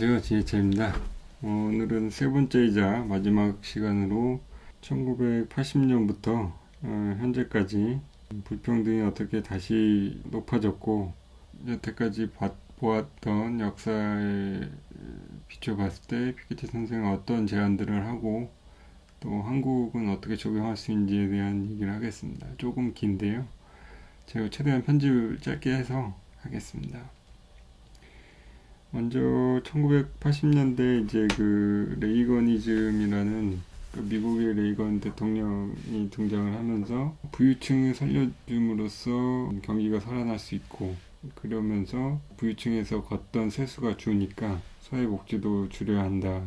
안녕하세요, 지혜차입니다. 오늘은 세 번째이자 마지막 시간으로 1980년부터 현재까지 불평등이 어떻게 다시 높아졌고, 여태까지 보았던 역사에 비춰봤을 때 피케티 선생은 어떤 제안들을 하고, 또 한국은 어떻게 적용할 수 있는지에 대한 얘기를 하겠습니다. 조금 긴데요. 제가 최대한 편집을 짧게 해서 하겠습니다. 먼저 1980년대 이제 그 레이거니즘이라는 그 미국의 레이건 대통령이 등장을 하면서 부유층을 살려줌으로써 경기가 살아날 수 있고, 그러면서 부유층에서 걷던 세수가 주니까 사회복지도 줄여야 한다,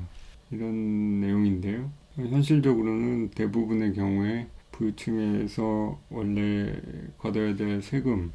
이런 내용인데요. 현실적으로는 대부분의 경우에 부유층에서 원래 걷어야 될 세금을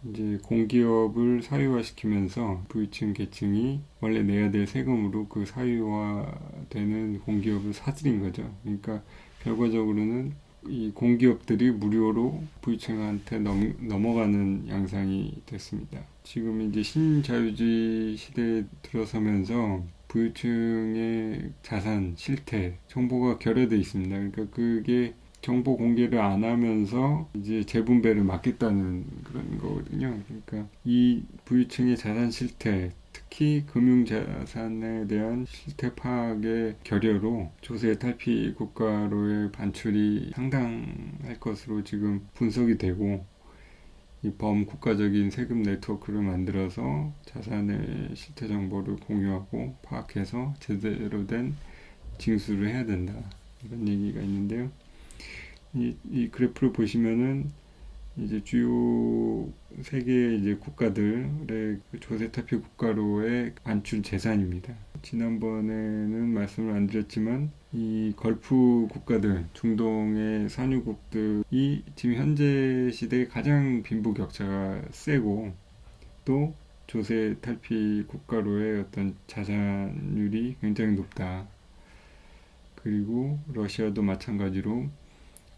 이제 공기업을 사유화시키면서 부유층 계층이 원래 내야 될 세금으로 그 사유화되는 공기업을 사들인 거죠. 그러니까 결과적으로는 이 공기업들이 무료로 부유층한테 넘어가는 양상이 됐습니다. 지금 이제 신자유주의 시대에 들어서면서 부유층의 자산 실태 정보가 결여되어 있습니다. 그러니까 그게 정보 공개를 안 하면서 이제 재분배를 막겠다는 그런 거거든요. 그러니까 이 부유층의 자산 실태, 특히 금융자산에 대한 실태 파악의 결여로 조세 탈피 국가로의 반출이 상당할 것으로 지금 분석이 되고, 이 범국가적인 세금 네트워크를 만들어서 자산의 실태 정보를 공유하고 파악해서 제대로 된 징수를 해야 된다, 이런 얘기가 있는데요. 이 그래프를 보시면은 이제 주요 세계 이제 국가들의 그 조세 탈피 국가로의 반출 재산입니다. 지난번에는 말씀을 안 드렸지만 이 걸프 국가들, 중동의 산유국들이 지금 현재 시대에 가장 빈부격차가 세고, 또 조세 탈피 국가로의 어떤 자산율이 굉장히 높다. 그리고 러시아도 마찬가지로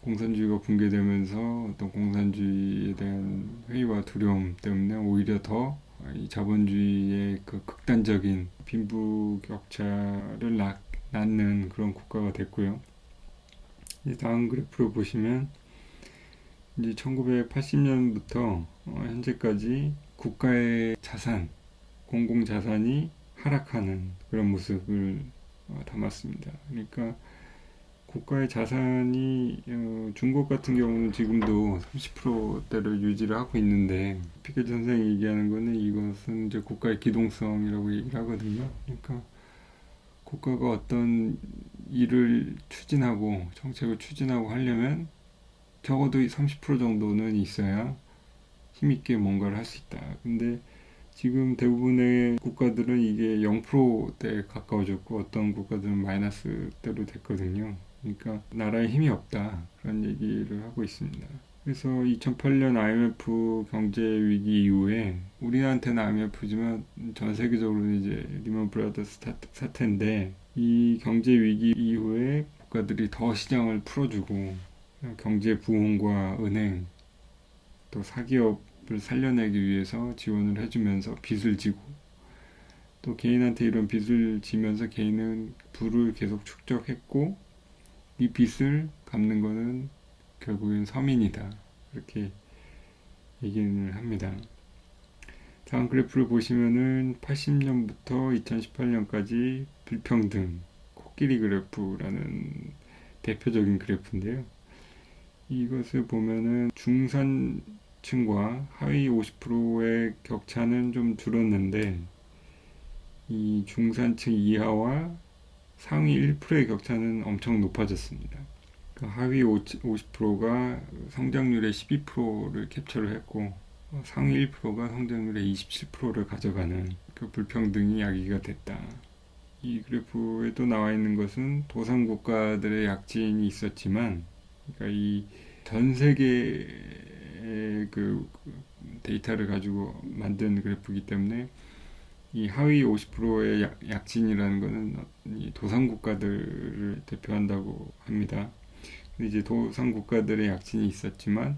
공산주의가 붕괴되면서 어떤 공산주의에 대한 회의와 두려움 때문에 오히려 더 이 자본주의의 그 극단적인 빈부격차를 낳는 그런 국가가 됐고요. 이제 다음 그래프를 보시면 이제 1980년부터 현재까지 국가의 자산, 공공자산이 하락하는 그런 모습을 담았습니다. 그러니까 국가의 자산이 중국 같은 경우는 지금도 30%대를 유지를 하고 있는데, 피케티 선생이 얘기하는 거는 이것은 이제 국가의 기동성이라고 얘기를 하거든요. 그러니까 국가가 어떤 일을 추진하고 정책을 추진하고 하려면 적어도 30% 정도는 있어야 힘있게 뭔가를 할 수 있다. 근데 지금 대부분의 국가들은 이게 0%대에 가까워졌고, 어떤 국가들은 마이너스대로 됐거든요. 그러니까 나라에 힘이 없다, 그런 얘기를 하고 있습니다. 그래서 2008년 IMF 경제 위기 이후에, 우리한테는 IMF지만 전 세계적으로는 이제 리먼 브라더스 사태인데, 이 경제 위기 이후에 국가들이 더 시장을 풀어주고 경제 부흥과 은행, 또 사기업을 살려내기 위해서 지원을 해주면서 빚을 지고, 또 개인한테 이런 빚을 지면서 개인은 부를 계속 축적했고, 이 빚을 갚는 거는 결국엔 서민이다, 그렇게 얘기를 합니다. 다음 그래프를 보시면은 80년부터 2018년까지 불평등 코끼리 그래프라는 대표적인 그래프인데요. 이것을 보면은 중산층과 하위 50%의 격차는 좀 줄었는데, 이 중산층 이하와 상위 1%의 격차는 엄청 높아졌습니다. 그 하위 50%가 성장률의 12%를 캡처를 했고, 상위 1%가 성장률의 27%를 가져가는 그 불평등이 야기가 됐다. 이 그래프에도 나와 있는 것은 도상 국가들의 약진이 있었지만, 그러니까 이 전 세계의 그 데이터를 가지고 만든 그래프이기 때문에 이 하위 50%의 약진이라는 것은 이 도상국가들을 대표한다고 합니다. 이제 도상국가들의 약진이 있었지만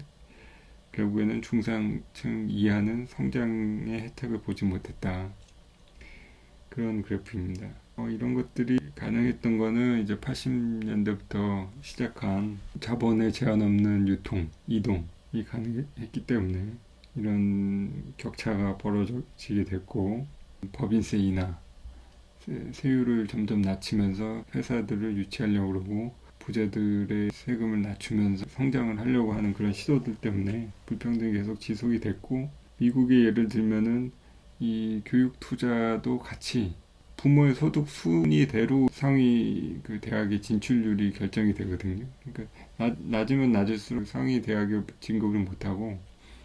결국에는 중산층 이하는 성장의 혜택을 보지 못했다. 그런 그래프입니다. 이런 것들이 가능했던 거는 이제 80년대부터 시작한 자본의 제한 없는 유통, 이동이 가능했기 때문에 이런 격차가 벌어지게 됐고, 법인세 인하, 세율을 점점 낮추면서 회사들을 유치하려고 그러고 부자들의 세금을 낮추면서 성장을 하려고 하는 그런 시도들 때문에 불평등이 계속 지속이 됐고, 미국의 예를 들면은 이 교육 투자도 같이 부모의 소득 순위대로 상위 그 대학의 진출률이 결정이 되거든요. 그러니까 낮으면 낮을수록 상위 대학에 진급을 못하고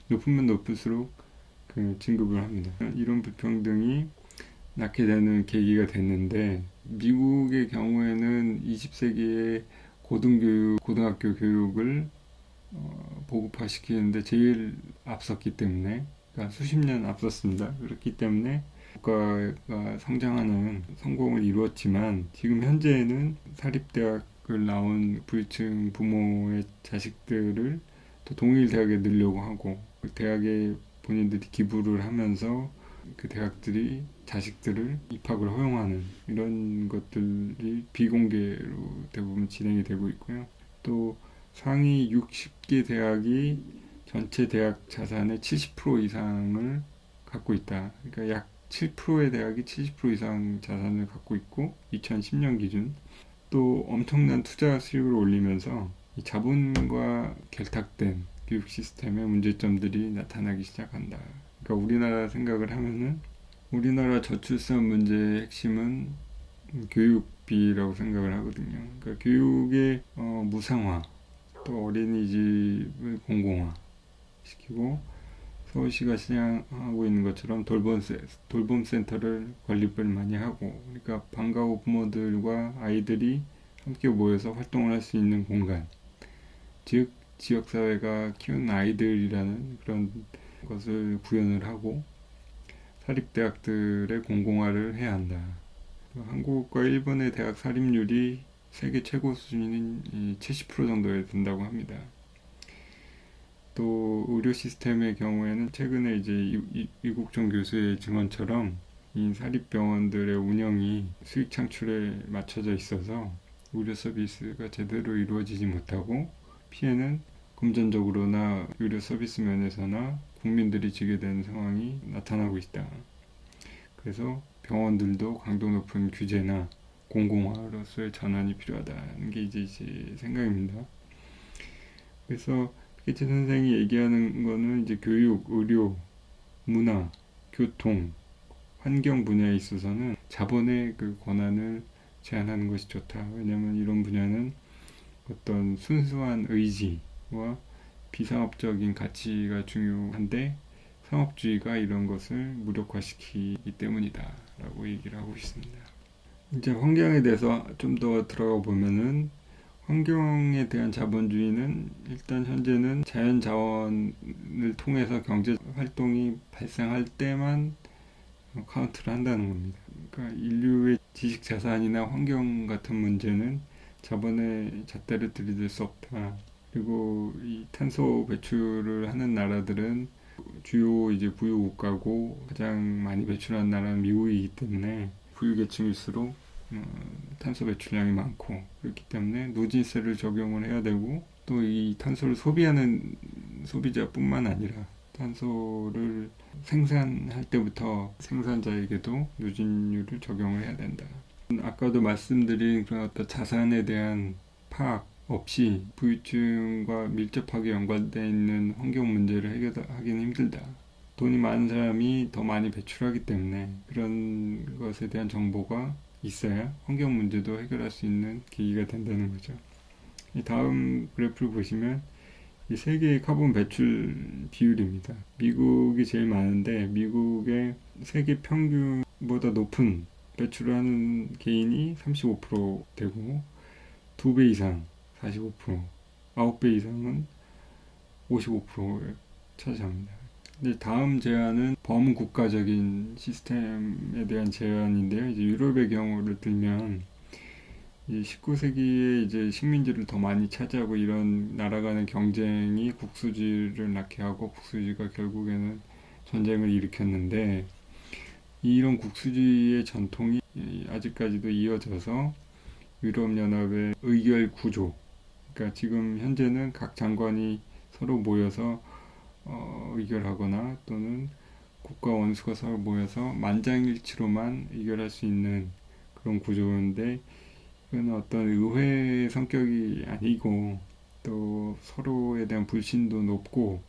높으면 높을수록 그 진급을 합니다. 이런 불평등이 낳게 되는 계기가 됐는데, 미국의 경우에는 20세기에 고등학교 교육을 보급화시키는데 제일 앞섰기 때문에, 그러니까 수십 년 앞섰습니다. 그렇기 때문에 국가가 성장하는 성공을 이루었지만, 지금 현재는 사립대학을 나온 부유층 부모의 자식들을 또 동일 대학에 넣으려고 하고, 그 대학에 본인들이 기부를 하면서 그 대학들이 자식들을 입학을 허용하는 이런 것들이 비공개로 대부분 진행이 되고 있고요. 또 상위 60개 대학이 전체 대학 자산의 70% 이상을 갖고 있다. 그러니까 약 7%의 대학이 70% 이상 자산을 갖고 있고, 2010년 기준 또 엄청난 투자 수익을 올리면서 이 자본과 결탁된 교육 시스템의 문제점들이 나타나기 시작한다. 그러니까 우리나라 생각을 하면은 우리나라 저출산 문제의 핵심은 교육비라고 생각을 하거든요. 그러니까 교육의 무상화, 또 어린이집을 공공화 시키고, 서울시가 시행하고 있는 것처럼 돌봄 센터를 건립을 많이 하고, 그러니까 방과후 부모들과 아이들이 함께 모여서 활동을 할 수 있는 공간, 즉 지역사회가 키우는 아이들이라는 그런 것을 구현을 하고 사립대학들의 공공화를 해야 한다. 한국과 일본의 대학 사립률이 세계 최고 수준인 70% 정도에 된다고 합니다. 또 의료 시스템의 경우에는 최근에 이제 이국종 교수의 증언처럼 이 사립병원들의 운영이 수익 창출에 맞춰져 있어서 의료 서비스가 제대로 이루어지지 못하고 피해는 금전적으로나 의료 서비스 면에서나 국민들이 지게 되는 상황이 나타나고 있다. 그래서 병원들도 강도 높은 규제나 공공화로서의 전환이 필요하다는 게 이제 제 생각입니다. 그래서 피케티 선생이 얘기하는 거는 이제 교육, 의료, 문화, 교통, 환경 분야에 있어서는 자본의 그 권한을 제한하는 것이 좋다. 왜냐하면 이런 분야는 어떤 순수한 의지와 비상업적인 가치가 중요한데 상업주의가 이런 것을 무력화시키기 때문이다 라고 얘기를 하고 있습니다. 이제 환경에 대해서 좀 더 들어가 보면은, 환경에 대한 자본주의는 일단 현재는 자연 자원을 통해서 경제 활동이 발생할 때만 카운트를 한다는 겁니다. 그러니까 인류의 지식 자산이나 환경 같은 문제는 자본의 잣대를 들이댈 수 없다. 그리고 이 탄소 배출을 하는 나라들은 주요 이제 부유 국가고 가장 많이 배출하는 나라는 미국이기 때문에 부유 계층일수록 탄소 배출량이 많고, 그렇기 때문에 누진세를 적용을 해야 되고, 또 이 탄소를 소비하는 소비자뿐만 아니라 탄소를 생산할 때부터 생산자에게도 누진율을 적용을 해야 된다. 아까도 말씀드린 그런 어떤 자산에 대한 파악 없이 부유층과 밀접하게 연관되어 있는 환경 문제를 해결하기는 힘들다. 돈이 많은 사람이 더 많이 배출하기 때문에 그런 것에 대한 정보가 있어야 환경 문제도 해결할 수 있는 계기가 된다는 거죠. 이 다음 그래프를 보시면 이 세계의 카본 배출 비율입니다. 미국이 제일 많은데 미국의 세계 평균보다 높은 배출을 하는 개인이 35% 되고, 2배 이상 45%, 9배 이상은 55%를 차지합니다. 근데 다음 제안은 범국가적인 시스템에 대한 제안인데요. 이제 유럽의 경우를 들면 19세기에 이제 식민지를 더 많이 차지하고 이런 나라 간의 경쟁이 국수지를 낳게 하고 국수지가 결국에는 전쟁을 일으켰는데, 이런 국수주의의 전통이 아직까지도 이어져서 유럽연합의 의결 구조, 그러니까 지금 현재는 각 장관이 서로 모여서 의결하거나 또는 국가 원수가 서로 모여서 만장일치로만 의결할 수 있는 그런 구조인데, 이건 어떤 의회 성격이 아니고 또 서로에 대한 불신도 높고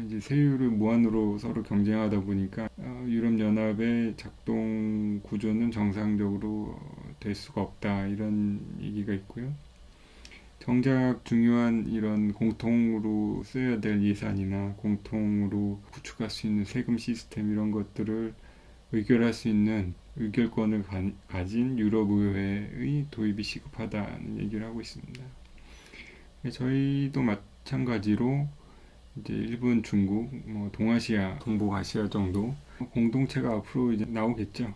이제 세율을 무한으로 서로 경쟁하다 보니까 유럽연합의 작동 구조는 정상적으로 될 수가 없다, 이런 얘기가 있고요. 정작 중요한 이런 공통으로 써야 될 예산이나 공통으로 구축할 수 있는 세금 시스템, 이런 것들을 의결할 수 있는 의결권을 가진 유럽의회의 도입이 시급하다는 얘기를 하고 있습니다. 저희도 마찬가지로 이제 일본, 중국, 동아시아, 동북아시아 정도 공동체가 앞으로 이제 나오겠죠.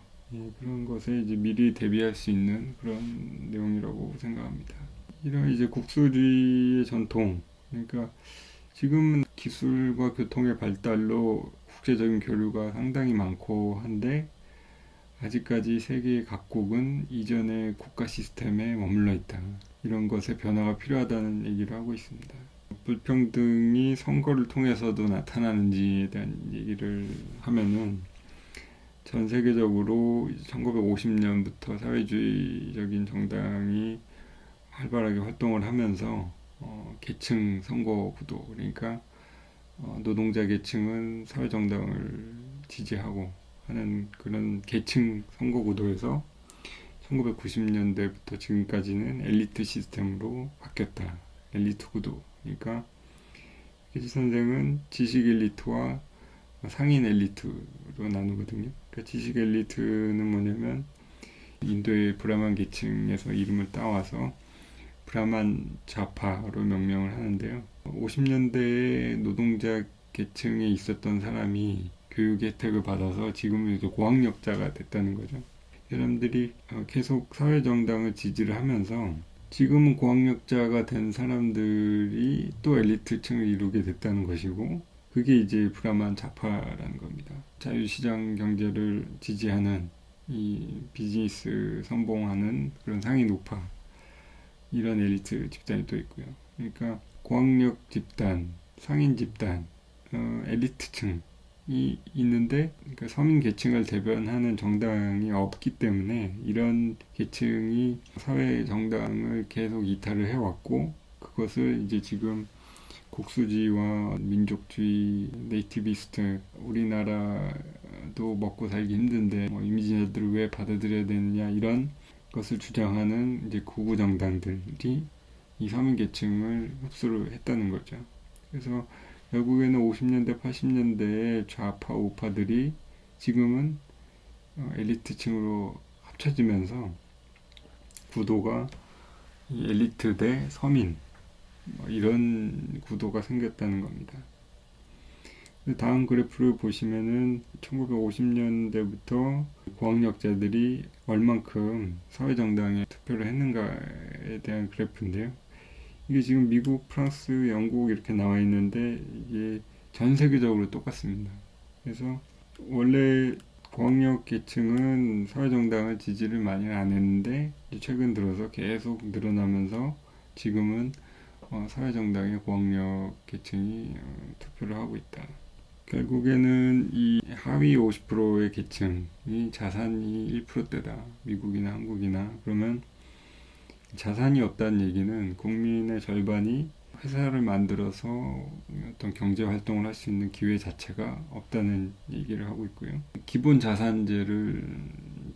그런 것에 이제 미리 대비할 수 있는 그런 내용이라고 생각합니다. 이런 이제 국수주의의 전통, 그러니까 지금은 기술과 교통의 발달로 국제적인 교류가 상당히 많고 한데, 아직까지 세계 각국은 이전의 국가 시스템에 머물러 있다, 이런 것에 변화가 필요하다는 얘기를 하고 있습니다. 불평등이 선거를 통해서도 나타나는지에 대한 얘기를 하면은, 전 세계적으로 1950년부터 사회주의적인 정당이 활발하게 활동을 하면서 계층 선거 구도, 그러니까 노동자 계층은 사회정당을 지지하고 하는 그런 계층 선거 구도에서 1990년대부터 지금까지는 엘리트 시스템으로 바뀌었다. 엘리트 구도. 그러니까 피케티 선생은 지식 엘리트와 상인 엘리트로 나누거든요. 그러니까 지식 엘리트는 뭐냐면 인도의 브라만 계층에서 이름을 따와서 브라만 좌파로 명명을 하는데요. 50년대에 노동자 계층에 있었던 사람이 교육 혜택을 받아서 지금은 이제 고학력자가 됐다는 거죠. 사람들이 계속 사회정당을 지지를 하면서 지금은 고학력자가 된 사람들이 또 엘리트층을 이루게 됐다는 것이고, 그게 이제 브라만 좌파라는 겁니다. 자유시장 경제를 지지하는 이 비즈니스 선봉하는 그런 상인 우파, 이런 엘리트 집단이 또 있고요. 그러니까 고학력 집단, 상인 집단, 엘리트층이 있는데, 그러니까 서민 계층을 대변하는 정당이 없기 때문에 이런 계층이 사회 정당을 계속 이탈을 해왔고, 그것을 이제 지금 국수주의와 민족주의, 네이티비스트, 우리나라도 먹고 살기 힘든데 이민자들을 왜 받아들여야 되느냐, 이런 것을 주장하는 이제 구구 정당들이 이 서민 계층을 흡수를 했다는 거죠. 그래서 결국에는 50년대, 80년대의 좌파, 우파들이 지금은 엘리트층으로 합쳐지면서 구도가 엘리트 대 서민, 이런 구도가 생겼다는 겁니다. 다음 그래프를 보시면은 1950년대부터 고학력자들이 얼만큼 사회정당에 투표를 했는가에 대한 그래프인데요. 이게 지금 미국, 프랑스, 영국 이렇게 나와 있는데 이게 전 세계적으로 똑같습니다. 그래서 원래 고학력 계층은 사회정당을 지지를 많이 안 했는데 최근 들어서 계속 늘어나면서 지금은 사회정당의 고학력 계층이 투표를 하고 있다. 결국에는 이 하위 50%의 계층이 자산이 1%대다. 미국이나 한국이나. 그러면 자산이 없다는 얘기는 국민의 절반이 회사를 만들어서 어떤 경제 활동을 할 수 있는 기회 자체가 없다는 얘기를 하고 있고요. 기본 자산제를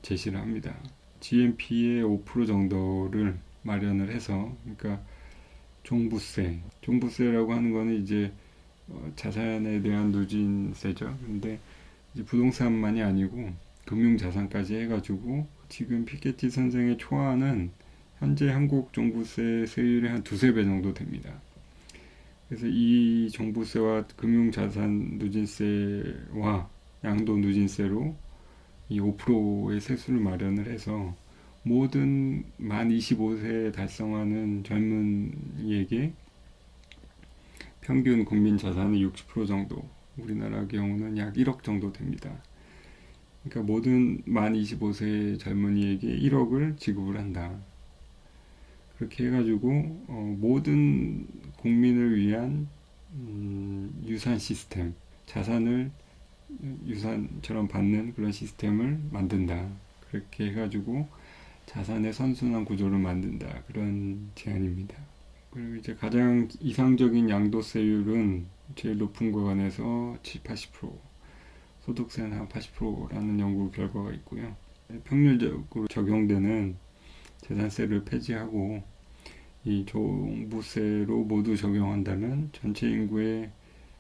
제시를 합니다. GNP의 5% 정도를 마련을 해서, 그러니까 종부세라고 하는 거는 이제 자산에 대한 누진세죠. 근데 이제 부동산만이 아니고 금융자산까지 해가지고 지금 피케티 선생의 초안은 현재 한국 종부세 세율의 한 두세 배 정도 됩니다. 그래서 이 종부세와 금융자산 누진세와 양도 누진세로 이 5%의 세수를 마련을 해서 모든 만 25세 달성하는 젊은이에게 평균 국민 자산의 60% 정도, 우리나라 경우는 약 1억 정도 됩니다. 그러니까 모든 만 25세 젊은이에게 1억을 지급을 한다. 그렇게 해가지고 모든 국민을 위한 유산 시스템, 자산을 유산처럼 받는 그런 시스템을 만든다. 그렇게 해가지고 자산의 선순환 구조를 만든다. 그런 제안입니다. 그리고 이제 가장 이상적인 양도세율은 제일 높은 구간에서 7, 80%, 소득세는 한 80%라는 연구 결과가 있고요. 평균적으로 적용되는 재산세를 폐지하고 이 종부세로 모두 적용한다면 전체 인구의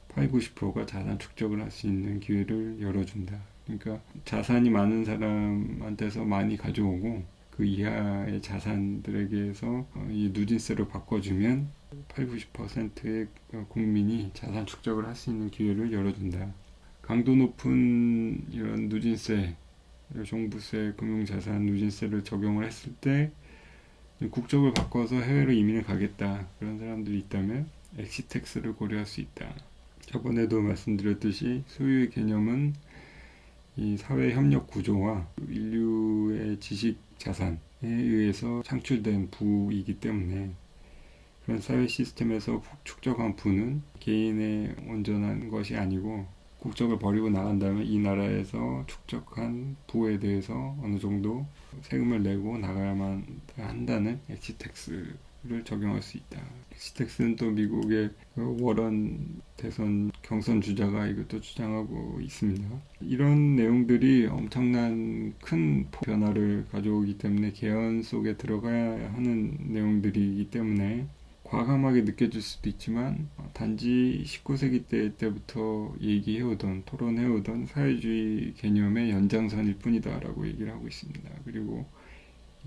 8, 90%가 자산 축적을 할 수 있는 기회를 열어준다. 그러니까 자산이 많은 사람한테서 많이 가져오고 그 이하의 자산들에게서 이 누진세로 바꿔주면 8, 90%의 국민이 자산 축적을 할 수 있는 기회를 열어준다. 강도 높은 이런 누진세, 종부세, 금융자산 누진세를 적용을 했을 때 국적을 바꿔서 해외로 이민을 가겠다. 그런 사람들이 있다면 엑시텍스를 고려할 수 있다. 저번에도 말씀드렸듯이 소유의 개념은 이 사회 협력 구조와 인류의 지식 자산에 의해서 창출된 부이기 때문에 그런 사회 시스템에서 축적한 부는 개인의 온전한 것이 아니고 국적을 버리고 나간다면 이 나라에서 축적한 부에 대해서 어느 정도 세금을 내고 나가야만 한다는 엑시텍스를 적용할 수 있다. 엑시텍스는 또 미국의 워런 대선 경선 주자가 이것도 주장하고 있습니다. 이런 내용들이 엄청난 큰 변화를 가져오기 때문에 개헌 속에 들어가야 하는 내용들이기 때문에 과감하게 느껴질 수도 있지만 단지 19세기 때부터 얘기해오던 토론해오던 사회주의 개념의 연장선일 뿐이다 라고 얘기를 하고 있습니다. 그리고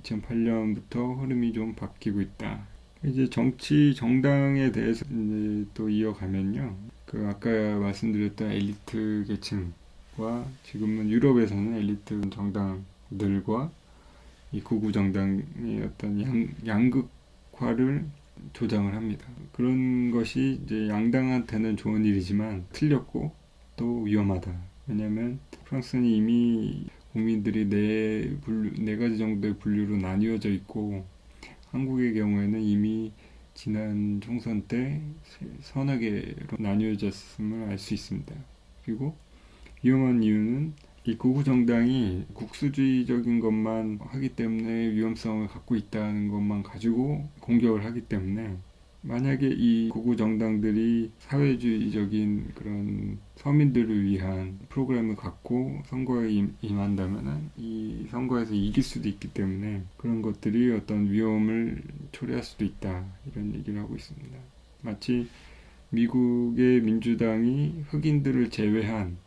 2008년부터 흐름이 좀 바뀌고 있다. 이제 정치 정당에 대해서 이제 또 이어가면요, 그 아까 말씀드렸던 엘리트 계층과 지금은 유럽에서는 엘리트 정당들과 이 극우 정당의 어떤 양극화를 조장을 합니다. 그런 것이 이제 양당한테는 좋은 일이지만 틀렸고 또 위험하다. 왜냐하면 프랑스는 이미 국민들이 네 가지 정도의 분류로 나뉘어져 있고 한국의 경우에는 이미 지난 총선 때 서너 개로 나뉘어졌음을 알 수 있습니다. 그리고 위험한 이유는 이 극우 정당이 국수주의적인 것만 하기 때문에 위험성을 갖고 있다는 것만 가지고 공격을 하기 때문에 만약에 이 극우 정당들이 사회주의적인 그런 서민들을 위한 프로그램을 갖고 선거에 임한다면 이 선거에서 이길 수도 있기 때문에 그런 것들이 어떤 위험을 초래할 수도 있다 이런 얘기를 하고 있습니다. 마치 미국의 민주당이 흑인들을 제외한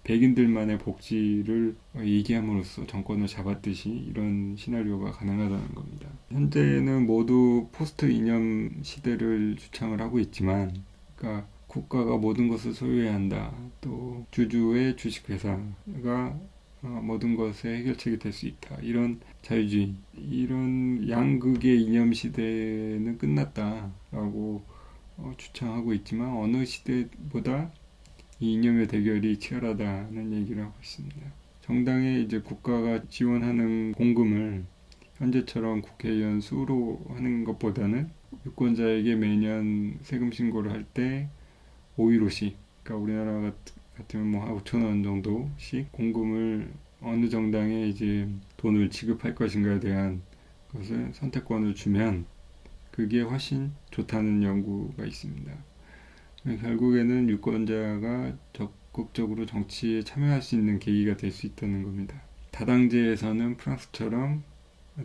백인들만의 복지를 얘기함으로써 정권을 잡았듯이 이런 시나리오가 가능하다는 겁니다. 현재는 모두 포스트 이념 시대를 주창을 하고 있지만, 그러니까 국가가 모든 것을 소유해야 한다. 또 주주의 주식회사가 모든 것의 해결책이 될 수 있다. 이런 자유주의, 이런 양극의 이념 시대는 끝났다라고 주창하고 있지만 어느 시대보다 이 이념의 대결이 치열하다는 얘기를 하고 있습니다. 정당에 이제 국가가 지원하는 공금을 현재처럼 국회의원 수로 하는 것보다는 유권자에게 매년 세금 신고를 할 때 515씩, 그러니까 우리나라 같으면 뭐 5천 원 정도씩 공금을 어느 정당에 이제 돈을 지급할 것인가에 대한 것을 선택권을 주면 그게 훨씬 좋다는 연구가 있습니다. 결국에는 유권자가 적극적으로 정치에 참여할 수 있는 계기가 될 수 있다는 겁니다. 다당제에서는 프랑스처럼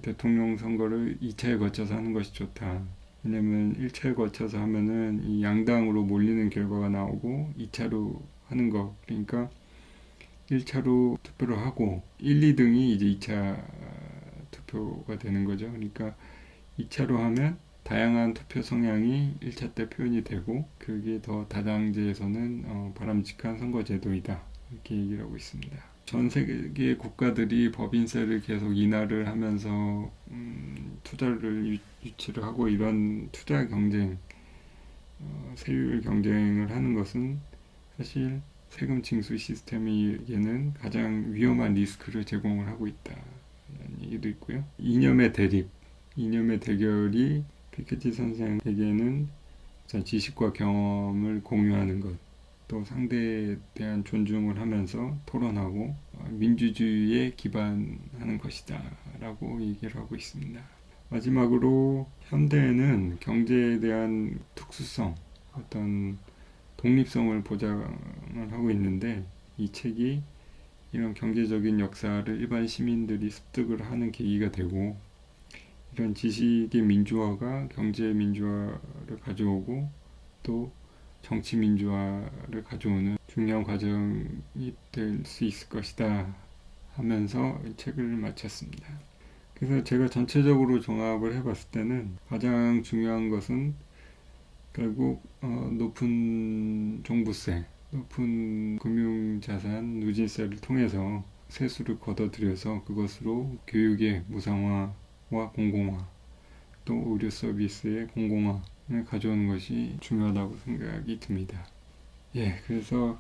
대통령 선거를 2차에 거쳐서 하는 것이 좋다. 왜냐면 1차에 거쳐서 하면은 이 양당으로 몰리는 결과가 나오고 2차로 하는 거, 그러니까 1차로 투표를 하고 1, 2등이 이제 2차 투표가 되는 거죠. 그러니까 2차로 하면 다양한 투표 성향이 1차 때 표현이 되고 그게 더 다당제에서는 바람직한 선거제도이다 이렇게 얘기를 하고 있습니다. 전 세계 국가들이 법인세를 계속 인하를 하면서 투자를 유치를 하고 이런 투자 경쟁, 세율 경쟁을 하는 것은 사실 세금 징수 시스템에게는 가장 위험한 리스크를 제공을 하고 있다는 얘기도 있고요. 이념의 대립, 이념의 대결이 피케티 선생에게는 지식과 경험을 공유하는 것, 또 상대에 대한 존중을 하면서 토론하고 민주주의에 기반하는 것이다 라고 얘기를 하고 있습니다. 마지막으로 현대에는 경제에 대한 특수성, 어떤 독립성을 보장을 하고 있는데 이 책이 이런 경제적인 역사를 일반 시민들이 습득을 하는 계기가 되고 이런 지식의 민주화가 경제 민주화를 가져오고 또 정치 민주화를 가져오는 중요한 과정이 될 수 있을 것이다 하면서 이 책을 마쳤습니다. 그래서 제가 전체적으로 종합을 해봤을 때는 가장 중요한 것은 결국 높은 종부세, 높은 금융자산 누진세를 통해서 세수를 걷어들여서 그것으로 교육의 무상화와 공공화, 또 의료 서비스의 공공화를 가져오는 것이 중요하다고 생각이 듭니다. 예, 그래서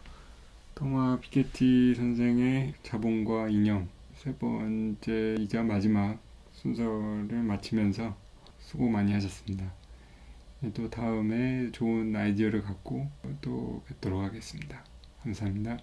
토마 피케티 선생의 자본과 이념 세 번째이자 마지막 순서를 마치면서 수고 많이 하셨습니다. 또 다음에 좋은 아이디어를 갖고 또 뵙도록 하겠습니다. 감사합니다.